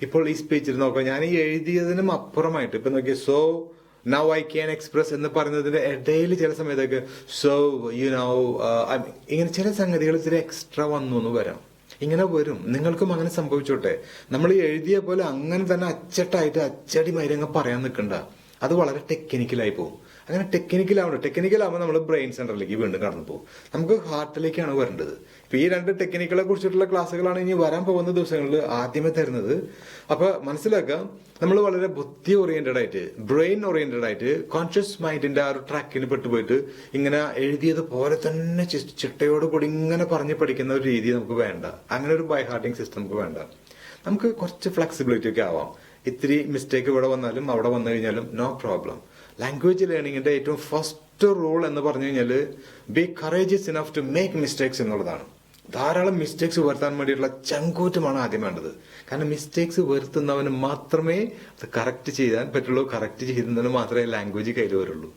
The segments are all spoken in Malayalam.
ഇപ്പോൾ ഈ സ്പീച്ചിൽ നോക്കാം, ഞാൻ ഈ എഴുതിയതിനും അപ്പുറമായിട്ട് ഇപ്പൊ നോക്കിയ so now I can express എന്ന് പറയുന്നതിന്റെ ഇടയിൽ ചില സമയത്തൊക്കെ സോ യു നൗ ഇങ്ങനെ ചില സംഗതികൾ ഇത്തിരി എക്സ്ട്രാ വന്നു എന്ന് വരാം. ഇങ്ങനെ വരും, നിങ്ങൾക്കും അങ്ങനെ സംഭവിച്ചോട്ടെ. നമ്മൾ ഈ എഴുതിയ പോലെ അങ്ങനെ തന്നെ അച്ചട്ടായിട്ട് അച്ചടി മൈരങ്ങ പറയാൻ നിൽക്കണ്ട. അത് വളരെ ടെക്നിക്കലായി പോകും. അങ്ങനെ ടെക്നിക്കലാവുമ്പോൾ നമ്മൾ ബ്രെയിൻ സെന്ററിലേക്ക് വീണ്ടും കടന്നു പോകും. നമുക്ക് ഹാർട്ടിലേക്കാണ് വരേണ്ടത്. ഇപ്പൊ ഈ രണ്ട് ടെക്നിക്കുകളെ കുറിച്ചിട്ടുള്ള ക്ലാസ്സുകളാണ് ഇനി വരാൻ പോകുന്ന ദിവസങ്ങളിൽ ആദ്യമേ തരുന്നത്. അപ്പൊ മനസ്സിലാക്കാം, നമ്മൾ വളരെ ബുദ്ധി ഓറിയന്റഡ് ആയിട്ട്, ബ്രെയിൻ ഓറിയന്റഡ് ആയിട്ട്, കോൺഷ്യസ് മൈൻഡിന്റെ ആ ഒരു ട്രാക്കിന് പെട്ടുപോയിട്ട് ഇങ്ങനെ എഴുതിയത് പോലെ തന്നെ ചിട്ടയോട് കൂടി ഇങ്ങനെ പറഞ്ഞു പഠിക്കുന്ന ഒരു രീതി നമുക്ക് വേണ്ട. അങ്ങനെ ഒരു ബൈ ഹാർട്ടിംഗ് സിസ്റ്റം നമുക്ക് വേണ്ട. നമുക്ക് കുറച്ച് ഫ്ലെക്സിബിലിറ്റി ഒക്കെ ആവാം. ഇത്തിരി മിസ്റ്റേക്ക് ഇവിടെ വന്നാലും അവിടെ വന്നു കഴിഞ്ഞാലും നോ പ്രോബ്ലം. ലാംഗ്വേജ് ലേണിംഗിന്റെ ഏറ്റവും ഫസ്റ്റ് റൂൾ എന്ന് പറഞ്ഞു കഴിഞ്ഞാൽ be courageous enough to make mistakes എന്നുള്ളതാണ്. ധാരാളം മിസ്റ്റേക്സ് വരുത്താൻ വേണ്ടിയിട്ടുള്ള ചങ്കൂറ്റമാണ് ആദ്യം വേണ്ടത്. കാരണം മിസ്റ്റേക്സ് വരുത്തുന്നവന് മാത്രമേ അത് കറക്റ്റ് ചെയ്യാൻ പറ്റുള്ളൂ. കറക്റ്റ് ചെയ്യുന്നതിന് മാത്രമേ ലാംഗ്വേജ് കയ്യിൽ വരുള്ളൂ.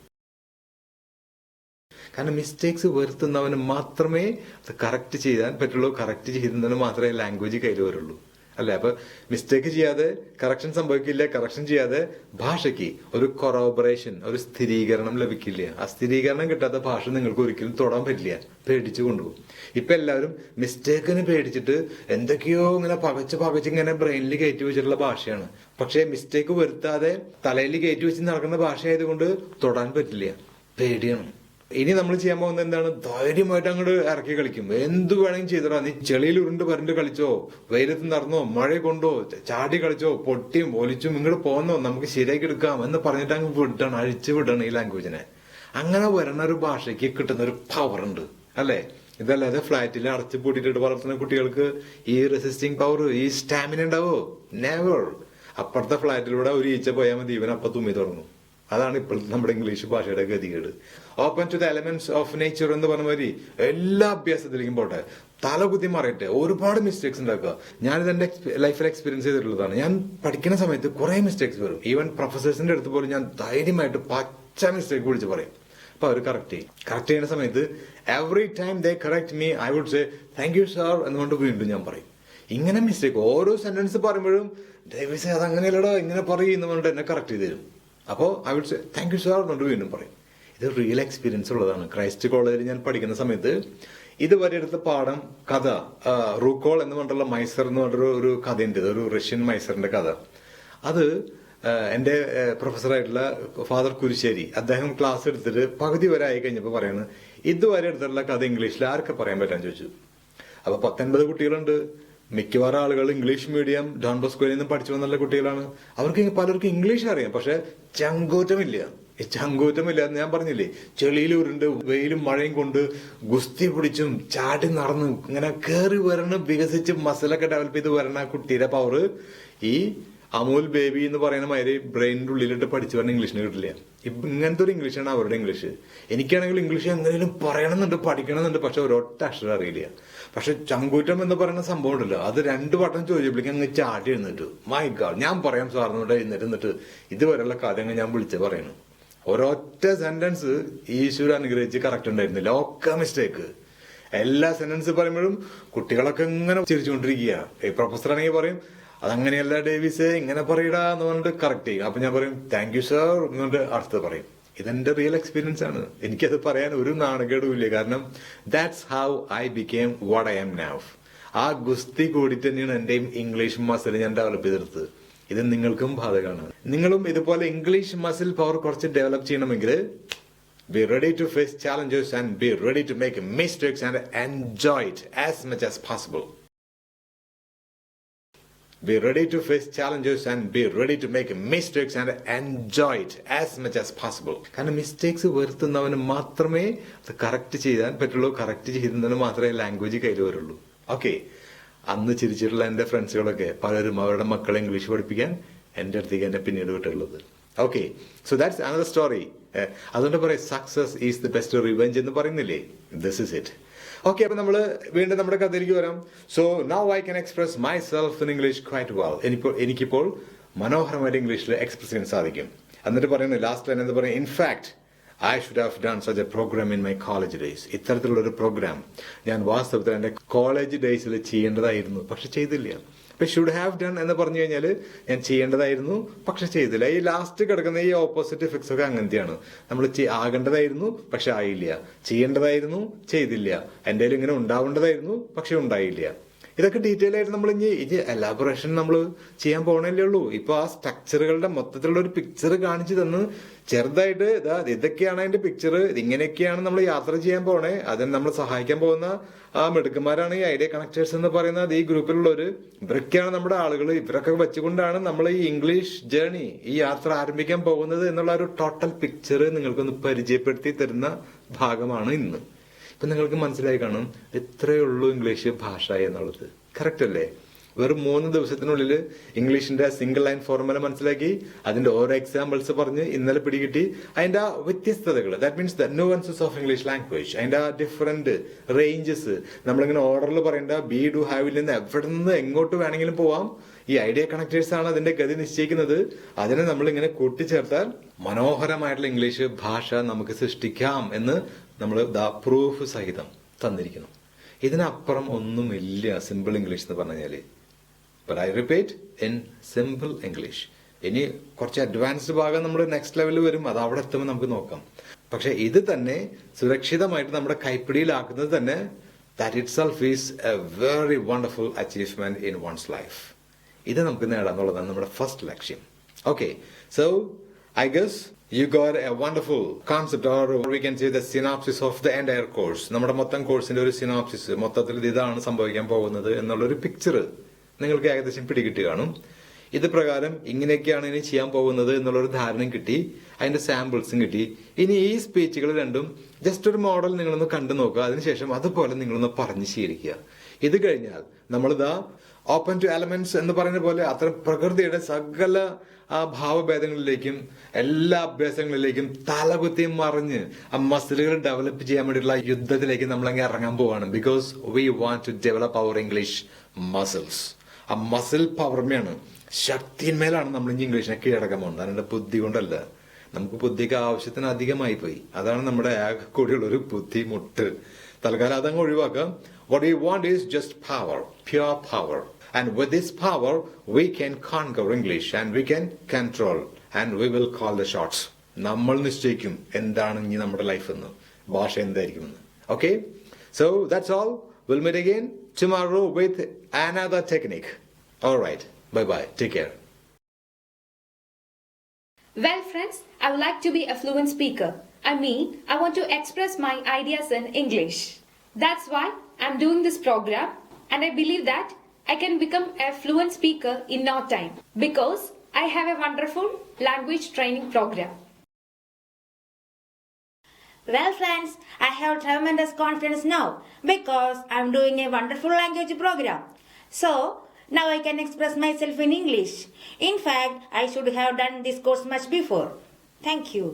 കാരണം മിസ്റ്റേക്സ് വരുത്തുന്നവന് മാത്രമേ അത് കറക്റ്റ് ചെയ്യാൻ പറ്റുള്ളൂ. കറക്റ്റ് ചെയ്യുന്നതിന് മാത്രമേ ലാംഗ്വേജ് കയ്യിൽ വരുള്ളൂ. അല്ലെ? അപ്പൊ മിസ്റ്റേക്ക് ചെയ്യാതെ കറക്ഷൻ സംഭവിക്കില്ല. കറക്ഷൻ ചെയ്യാതെ ഭാഷയ്ക്ക് ഒരു കൊറോബറേഷൻ, ഒരു സ്ഥിരീകരണം ലഭിക്കില്ല. ആ സ്ഥിരീകരണം കിട്ടാത്ത ഭാഷ നിങ്ങൾക്ക് ഒരിക്കലും തൊടാൻ പറ്റില്ല. പേടിച്ചു കൊണ്ടുപോകും. ഇപ്പൊ എല്ലാവരും മിസ്റ്റേക്കിന് പേടിച്ചിട്ട് എന്തൊക്കെയോ ഇങ്ങനെ പകച്ച് ഇങ്ങനെ ബ്രെയിനിൽ കയറ്റി വെച്ചിട്ടുള്ള ഭാഷയാണ്. പക്ഷെ മിസ്റ്റേക്ക് വരുത്താതെ തലയിൽ കയറ്റി വെച്ച് നടക്കുന്ന ഭാഷയായതുകൊണ്ട് തൊടാൻ പറ്റില്ല. പേടിയാണ്. ഇനി നമ്മൾ ചെയ്യാൻ പോകുന്നത് എന്താണ്? ധൈര്യമായിട്ട് അങ്ങോട്ട് ഇറക്കി കളിക്കും. എന്ത് വേണമെങ്കിലും ചെയ്തോടാ. നീ ചെളിയിൽ ഉരുണ്ട് പരണ്ട് കളിച്ചോ, വെയിലത്ത് നടന്നോ, മഴ കൊണ്ടോ, ചാടി കളിച്ചോ, പൊട്ടിയും ഒലിച്ചും ഇങ്ങോട്ട് പോന്നോ, നമുക്ക് ശരിയാക്കി എടുക്കാം എന്ന് പറഞ്ഞിട്ട് അങ്ങ് വിടണം, അഴിച്ചു വിടണം ഈ ലാംഗ്വേജിനെ. അങ്ങനെ വരണ ഒരു ഭാഷയ്ക്ക് കിട്ടുന്ന ഒരു പവർ ഉണ്ട്, അല്ലെ? ഇതല്ലാതെ ഫ്ലാറ്റിൽ അടച്ചു പൂട്ടിയിട്ട് വളർത്തുന്ന കുട്ടികൾക്ക് ഈ റെസിസ്റ്റിംഗ് പവർ, ഈ സ്റ്റാമിന ഉണ്ടാവോ? നെവർ. അപ്പുറത്തെ ഫ്ലാറ്റിലൂടെ ഒരു ഈച്ച പോയാൽ മതി, ഇവൻ അപ്പൊ തുമ്മി തുടങ്ങും. അതാണ് ഇപ്പോഴത്തെ നമ്മുടെ ഇംഗ്ലീഷ് ഭാഷയുടെ ഗതികേട്. Open to the elements of nature എന്ന് പറഞ്ഞ മാതിരി എല്ലാ അഭ്യാസത്തിലേക്കും പോട്ടെ, തലകുത്തി മറിയട്ടെ, ഒരുപാട് മിസ്റ്റേക്സ് ഉണ്ടാക്കുക. ഞാനിത് എന്റെ ലൈഫിൽ എക്സ്പീരിയൻസ് ചെയ്തിട്ടുള്ളതാണ്. ഞാൻ പഠിക്കുന്ന സമയത്ത് കുറെ മിസ്റ്റേക്സ് വരും. ഈവൻ പ്രൊഫസേഴ്സിന്റെ അടുത്ത് പോലും ഞാൻ ധൈര്യമായിട്ട് പച്ച മിസ്റ്റേക്ക് വിളിച്ച് പറയും. അപ്പൊ അവർ കറക്റ്റ് ചെയ്യുന്ന സമയത്ത് every time they correct me, I would say thank you sir എന്നുകൊണ്ട് വീണ്ടും ഞാൻ പറയും. ഇങ്ങനെ മിസ്റ്റേക്ക് ഓരോ സെന്റൻസ് പറയുമ്പോഴും ദയവീസ് അത് അങ്ങനെയല്ലടോ ഇങ്ങനെ പറയും എന്ന് പറഞ്ഞിട്ട് എന്നെ കറക്റ്റ് ചെയ്ത് തരും. അപ്പോൾ I would say thank you sir എന്നുകൊണ്ട് വീണ്ടും പറയും. ഇത് റിയൽ എക്സ്പീരിയൻസ് ഉള്ളതാണ്. ക്രൈസ്റ്റ് കോളേജിൽ ഞാൻ പഠിക്കുന്ന സമയത്ത് ഇതുവരെ എടുത്ത പാഠം കഥ, റൂക്കോൾ എന്ന് പറഞ്ഞിട്ടുള്ള മൈസർ എന്ന് പറഞ്ഞൊരു ഒരു കഥയുണ്ട്, ഒരു റഷ്യൻ മൈസറിന്റെ കഥ. അത് എന്റെ പ്രൊഫസറായിട്ടുള്ള ഫാദർ കുരിശ്ശേരി അദ്ദേഹം ക്ലാസ് എടുത്തിട്ട് പകുതി വരെ ആയി കഴിഞ്ഞപ്പോൾ പറയാണ്, ഇതുവരെ എടുത്തിട്ടുള്ള കഥ ഇംഗ്ലീഷിൽ ആർക്ക് പറയാൻ പറ്റാൻ ചോദിച്ചു. അപ്പൊ 19 കുട്ടികളുണ്ട്. മിക്കവാറും ആളുകൾ ഇംഗ്ലീഷ് മീഡിയം ഡോൺ ബോസ്കോയിൽ നിന്ന് പഠിച്ചു വന്നുള്ള കുട്ടികളാണ്. അവർക്ക് പലർക്കും ഇംഗ്ലീഷ് അറിയാം, പക്ഷെ ചങ്കൂറ്റമില്ല. ഈ ചങ്കൂറ്റമില്ല എന്ന് ഞാൻ പറഞ്ഞില്ലേ, ചെളിയിൽ ഉരുണ്ട് വെയിലും മഴയും കൊണ്ട് ഗുസ്തി പിടിച്ചും ചാടി നടന്ന് ഇങ്ങനെ കയറി വരണ വികസിച്ച് മസിലൊക്കെ ഡെവലപ്പ് ചെയ്ത് വരണ കുട്ടിയുടെ പവർ ഈ അമൂൽ ബേബി എന്ന് പറയുന്ന മാതിരി ബ്രെയിനിന്റെ ഉള്ളിലിട്ട് പഠിച്ചു പറഞ്ഞ ഇംഗ്ലീഷിന് കിട്ടില്ല. ഇങ്ങനത്തെ ഒരു ഇംഗ്ലീഷാണ് അവരുടെ ഇംഗ്ലീഷ്. എനിക്കാണെങ്കിൽ ഇംഗ്ലീഷ് എങ്ങനെയും പറയണമെന്നുണ്ട്, പഠിക്കണമെന്നുണ്ട്, പക്ഷെ ഒരൊറ്റ അക്ഷരം അറിയില്ല. പക്ഷെ ചങ്കൂറ്റം എന്ന് പറയുന്ന സംഭവം ഉണ്ടല്ലോ, അത് 2 വട്ടം ചോദിച്ചപ്പോഴേക്കും അങ്ങ് ചാടി എഴുന്നിട്ടു. മൈ ഗാഡ്, ഞാൻ പറയാം സാറിനോട് എഴുന്നിട്ട് ഇതുവരെയുള്ള കാര്യങ്ങൾ ഞാൻ വിളിച്ച് പറയുന്നു. ഒരൊറ്റ സെന്റൻസ് ഈശ്വര അനുഗ്രഹിച്ച് കറക്റ്റ് ഉണ്ടായിരുന്നില്ല. ഒക്കെ മിസ്റ്റേക്ക്. എല്ലാ സെന്റൻസ് പറയുമ്പോഴും കുട്ടികളൊക്കെ ഇങ്ങനെ ചിരിച്ചുകൊണ്ടിരിക്കുക. ഈ പ്രൊഫസർ ആണെങ്കിൽ പറയും അതങ്ങനെയല്ല ഡേവിസ്, ഇങ്ങനെ പറയടാ എന്ന് പറഞ്ഞിട്ട് കറക്റ്റ് ചെയ്യും. അപ്പൊ ഞാൻ പറയും താങ്ക് യു സാർ എന്നിട്ട് അടുത്ത് പറയും. ഇതെന്റെ റിയൽ എക്സ്പീരിയൻസ് ആണ്. എനിക്കത് പറയാൻ ഒരു നാണക്കേടും ഇല്ല. കാരണം that's how I became what I am now. ആ ഗുസ്തി കൂടി തന്നെയാണ് എന്റെയും ഇംഗ്ലീഷ് മസിൽ ഞാൻ ഡെവലപ്പ് ചെയ്തെടുത്തത്. ഇത് നിങ്ങൾക്കും ബാധകമാണ്. നിങ്ങളും ഇതുപോലെ ഇംഗ്ലീഷ് മസിൽ പവർ കുറച്ച് ഡെവലപ്പ് ചെയ്യണമെങ്കിൽ be ready to face challenges and be ready to make mistakes and enjoy it as much as possible. Be ready to face challenges and be ready to make mistakes and enjoy it as much as possible. കാരണം മിസ്റ്റേക്സ് വരുത്തുന്നവന് മാത്രമേ അത് കറക്റ്റ് ചെയ്യാൻ പറ്റുള്ളൂ. കറക്റ്റ് ചെയ്യുന്നതിന് മാത്രമേ ലാംഗ്വേജ് കയ്യിൽ വരുള്ളൂ. ഓക്കെ, അന്ന് ചിരിച്ചിട്ടുള്ള എന്റെ ഫ്രണ്ട്സുകളൊക്കെ പലരും അവരുടെ മക്കളെ ഇംഗ്ലീഷ് പഠിപ്പിക്കാൻ എന്റെ അടുത്തേക്ക് എന്നെ പിന്നീട് വിട്ടുള്ളത്. Okay, so that's another story. അതുകൊണ്ട് പറയാം success is the best revenge എന്ന് പറയുന്നില്ലേ, ദിസ് ഇസ് ഇറ്റ്. ഓക്കെ, അപ്പൊ നമ്മള് വീണ്ടും നമ്മുടെ കഥയിലേക്ക് വരാം. So now I can express my self in English quite well. എനിക്കിപ്പോൾ മനോഹരമായിട്ട് ഇംഗ്ലീഷിൽ എക്സ്പ്രസ് ചെയ്യാൻ സാധിക്കും. എന്നിട്ട് പറയുന്നത് ലാസ്റ്റ് ലൈൻ എന്താ പറയുക, in fact I should have done such a programme in my college days. ഇത്തരത്തിലുള്ള ഒരു പ്രോഗ്രാം ഞാൻ വാസ്തവത്തിൽ എന്റെ കോളേജ് ഡേയ്സിൽ ചെയ്യേണ്ടതായിരുന്നു, പക്ഷെ ചെയ്തില്ല. ഇപ്പൊ ഷുഡ് ഹാവ് ഡൺ എന്ന് പറഞ്ഞു കഴിഞ്ഞാൽ ഞാൻ ചെയ്യേണ്ടതായിരുന്നു പക്ഷെ ചെയ്തില്ല. ഈ ലാസ്റ്റ് കിടക്കുന്ന ഈ ഓപ്പോസിറ്റ് ഇഫക്ട്സ് ഒക്കെ അങ്ങനത്തെയാണ്. നമ്മൾ ആകേണ്ടതായിരുന്നു പക്ഷെ ആയില്ല, ചെയ്യേണ്ടതായിരുന്നു ചെയ്തില്ല, എന്റെ കയ്യിൽ ഇങ്ങനെ ഉണ്ടാവേണ്ടതായിരുന്നു പക്ഷെ ഉണ്ടായില്ല. ഇതൊക്കെ ഡീറ്റെയിൽ ആയിട്ട് നമ്മൾ ഇനി എലാബറേഷൻ നമ്മൾ ചെയ്യാൻ പോകണല്ലേ ഉള്ളൂ. ഇപ്പൊ ആ സ്ട്രക്ചറുകളുടെ മൊത്തത്തിലുള്ള ഒരു പിക്ചർ കാണിച്ചു തന്ന് ചെറുതായിട്ട് ഇതൊക്കെയാണ് അതിന്റെ പിക്ചർ, ഇങ്ങനെയൊക്കെയാണ് നമ്മൾ യാത്ര ചെയ്യാൻ പോണേ, അതിന് നമ്മൾ സഹായിക്കാൻ പോകുന്ന ആ മിടുക്കന്മാരാണ് ഈ ഐഡിയ കണക്ടേഴ്സ് എന്ന് പറയുന്നത്. ഈ ഗ്രൂപ്പിലുള്ളവര് ഇവരൊക്കെയാണ് നമ്മുടെ ആളുകൾ. ഇവരൊക്കെ വെച്ചുകൊണ്ടാണ് നമ്മൾ ഈ ഇംഗ്ലീഷ് ജേർണി, ഈ യാത്ര ആരംഭിക്കാൻ പോകുന്നത് എന്നുള്ള ഒരു ടോട്ടൽ പിക്ചർ നിങ്ങൾക്കൊന്ന് പരിചയപ്പെടുത്തി തരുന്ന ഭാഗമാണ് ഇന്ന്. ഇപ്പൊ നിങ്ങൾക്ക് മനസ്സിലായി കാണും ഇത്രയേ ഉള്ളൂ ഇംഗ്ലീഷ് ഭാഷ എന്നുള്ളത്. കറക്റ്റ് അല്ലേ? വെറും 3 ദിവസത്തിനുള്ളിൽ ഇംഗ്ലീഷിന്റെ സിംഗിൾ ലൈൻ ഫോർമുല മനസ്സിലാക്കി, അതിന്റെ ഓരോ എക്സാമ്പിൾസ് പറഞ്ഞ് ഇന്നലെ പിടികിട്ടി, അതിന്റെ ആ വ്യത്യസ്തതകൾ, that means the nuances of English language, അതിന്റെ ആ ഡിഫറെന്റ് റേഞ്ചസ്. നമ്മളിങ്ങനെ ഓർഡറിൽ പറയേണ്ട ബി ഡു ഹാവിൽ നിന്ന് എവിടെ നിന്ന് എങ്ങോട്ട് വേണമെങ്കിലും പോവാം. ഈ ഐഡിയ കണക്ടേഴ്സ് ആണ് അതിന്റെ ഗതി നിശ്ചയിക്കുന്നത്. അതിനെ നമ്മൾ ഇങ്ങനെ കൂട്ടിച്ചേർത്താൽ മനോഹരമായിട്ടുള്ള ഇംഗ്ലീഷ് ഭാഷ നമുക്ക് സൃഷ്ടിക്കാം എന്ന് നമ്മൾ പ്രൂഫ് സഹിതം തന്നിരിക്കുന്നു. ഇതിനപ്പുറം ഒന്നുമില്ല സിമ്പിൾ ഇംഗ്ലീഷ് എന്ന് പറഞ്ഞാല്. But I repeat, in simple English. ഇനി കുറച്ച് അഡ്വാൻസ്ഡ് ഭാഗം നമ്മൾ നെക്സ്റ്റ് ലെവലിൽ വരും, അത് അവിടെ എത്തുമ്പോൾ നമുക്ക് നോക്കാം. പക്ഷെ ഇത് തന്നെ സുരക്ഷിതമായിട്ട് നമ്മുടെ കൈപ്പിടിയിലാക്കുന്നത് തന്നെ that it self is A very wonderful achievement in once life. ഇത് നമുക്ക് നേടാന്നുള്ളതാണ് നമ്മുടെ ഫസ്റ്റ് ലക്ഷ്യം. Okay, so I guess you got a wonderful concept, or we can say the synopsis of the entire course. നമ്മുടെ മൊത്തം കോഴ്സിന്റെ ഒരു സിനോപ്സിസ്, മൊത്തത്തിൽ ഇതാണ് സംഭവിക്കാൻ പോകുന്നത് എന്നുള്ളൊരു പിക്ചർ നിങ്ങൾക്ക് ഏകദേശം പിടികിട്ടി കാണും. ഇത് പ്രകാരം ഇങ്ങനെയൊക്കെയാണ് ഇനി ചെയ്യാൻ പോകുന്നത് എന്നുള്ളൊരു ധാരണയും കിട്ടി, അതിന്റെ സാമ്പിൾസും കിട്ടി. ഇനി ഈ സ്പീച്ചുകൾ രണ്ടും ജസ്റ്റ് ഒരു മോഡൽ നിങ്ങളൊന്ന് കണ്ടു നോക്കുക, അതിനുശേഷം അതുപോലെ നിങ്ങളൊന്ന് പറഞ്ഞു ശീലിക്കുക. ഇത് കഴിഞ്ഞാൽ നമ്മളിതാ ഓപ്പൺ ടു എലമെന്റ്സ് എന്ന് പറയുന്ന പോലെ അത്ര പ്രകൃതിയുടെ സകല ആ ഭാവഭേദങ്ങളിലേക്കും എല്ലാ അഭ്യാസങ്ങളിലേക്കും തലകുത്തി മറിഞ്ഞ് ആ മസിലുകൾ ഡെവലപ്പ് ചെയ്യാൻ വേണ്ടിയിട്ടുള്ള യുദ്ധത്തിലേക്ക് നമ്മളങ്ങ് ഇറങ്ങാൻ പോവാണ്. Because we want to develop our English muscles. ആ മസിൽ പവർമയാണ്, ശക്തിന്മേലാണ് നമ്മൾ ഇനി ഇംഗ്ലീഷിനെ കീഴടക്കാൻ പോകുന്നത്. അതിന്റെ ബുദ്ധി കൊണ്ടല്ല. നമുക്ക് ബുദ്ധിക്ക് ആവശ്യത്തിന് അധികമായി പോയി. അതാണ് നമ്മുടെ ആകെ കൂടിയുള്ള ഒരു ബുദ്ധിമുട്ട്. തൽക്കാലം അതങ്ങ് ഒഴിവാക്കാം. What we want is just power, pure power. And with this power, we can conquer English and we can control and we will call the shots. നമ്മൾ നിശ്ചയിക്കും എന്താണ് ഇനി നമ്മുടെ ലൈഫ് എന്ന്, ഭാഷ എന്തായിരിക്കുമെന്ന്. Okay? So that's all. We'll meet again tomorrow with another technique. All right. Bye-bye. Take care. Well, friends, I would like to be a fluent speaker. I want to express my ideas in English. That's why I'm doing this program, and I believe that I can become a fluent speaker in no time because I have a wonderful language training program. Well, friends, I have tremendous confidence now because I'm doing a wonderful language program. So, now I can express myself in English. In fact, I should have done this course much before. Thank you.